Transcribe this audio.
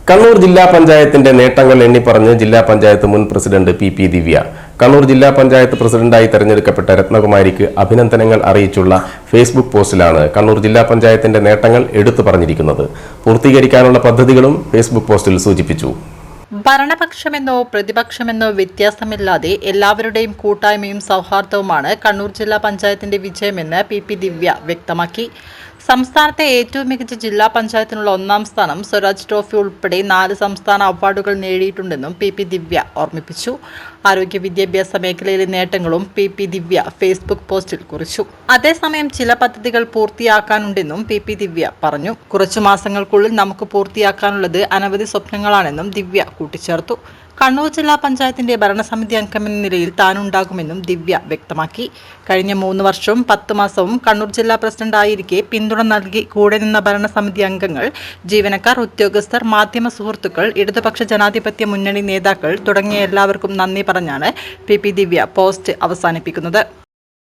കണ്ണൂർ ജില്ലാ പഞ്ചായത്തിന്റെ നേട്ടങ്ങൾ എണ്ണിപ്പറഞ്ഞ് ജില്ലാ പഞ്ചായത്ത് മുൻ പ്രസിഡന്റ് പി ദിവ്യ. കണ്ണൂർ ജില്ലാ പഞ്ചായത്ത് പ്രസിഡന്റായി തെരഞ്ഞെടുക്കപ്പെട്ട രത്നകുമാരിക്ക് അഭിനന്ദനങ്ങൾ അറിയിച്ചുള്ള ഫേസ്ബുക്ക് പോസ്റ്റിലാണ് കണ്ണൂർ ജില്ലാ പഞ്ചായത്തിന്റെ നേട്ടങ്ങൾ എടുത്തു പറഞ്ഞിരിക്കുന്നത്. പൂർത്തീകരിക്കാനുള്ള പദ്ധതികളും ഫേസ്ബുക്ക് പോസ്റ്റിൽ സൂചിപ്പിച്ചു. ഭരണപക്ഷമെന്നോ പ്രതിപക്ഷമെന്നോ വ്യത്യാസമില്ലാതെ എല്ലാവരുടെയും കൂട്ടായ്മയും സൗഹാർദ്ദവുമാണ് കണ്ണൂർ ജില്ലാ പഞ്ചായത്തിന്റെ വിജയമെന്ന് പി ദിവ്യ വ്യക്തമാക്കി. സംസ്ഥാനത്തെ ഏറ്റവും മികച്ച ജില്ലാ പഞ്ചായത്തിനുള്ള 1ാം സ്ഥാനം സ്വരാജ് ട്രോഫി ഉൾപ്പെടെ 4 സംസ്ഥാന അവാർഡുകൾ നേടിയിട്ടുണ്ടെന്നും പി ദിവ്യ ഓർമ്മിപ്പിച്ചു. ആരോഗ്യ വിദ്യാഭ്യാസ മേഖലയിലെ നേട്ടങ്ങളും പി ദിവ്യ ഫേസ്ബുക്ക് പോസ്റ്റിൽ കുറിച്ചു. അതേസമയം ചില പദ്ധതികൾ പൂർത്തിയാക്കാനുണ്ടെന്നും പി ദിവ്യ പറഞ്ഞു. കുറച്ചു മാസങ്ങൾക്കുള്ളിൽ നമുക്ക് പൂർത്തിയാക്കാനുള്ളത് അനവധി സ്വപ്നങ്ങളാണെന്നും ദിവ്യ കൂട്ടിച്ചേർത്തു. കണ്ണൂർ ജില്ലാ പഞ്ചായത്തിന്റെ ഭരണസമിതി അംഗമെന്ന നിലയിൽ താനുണ്ടാകുമെന്നും ദിവ്യ വ്യക്തമാക്കി. കഴിഞ്ഞ 3 വർഷവും 10 മാസവും കണ്ണൂർ ജില്ലാ പ്രസിഡന്റായിരിക്കെ പിന്തുണ നൽകി കൂടെ നിന്ന ഭരണസമിതി അംഗങ്ങൾ, ജീവനക്കാർ, ഉദ്യോഗസ്ഥർ, മാധ്യമ സുഹൃത്തുക്കൾ, ഇടതുപക്ഷ ജനാധിപത്യ മുന്നണി നേതാക്കൾ തുടങ്ങിയ എല്ലാവർക്കും നന്ദി പറഞ്ഞാണ് പി ദിവ്യ പോസ്റ്റ് അവസാനിപ്പിക്കുന്നത്.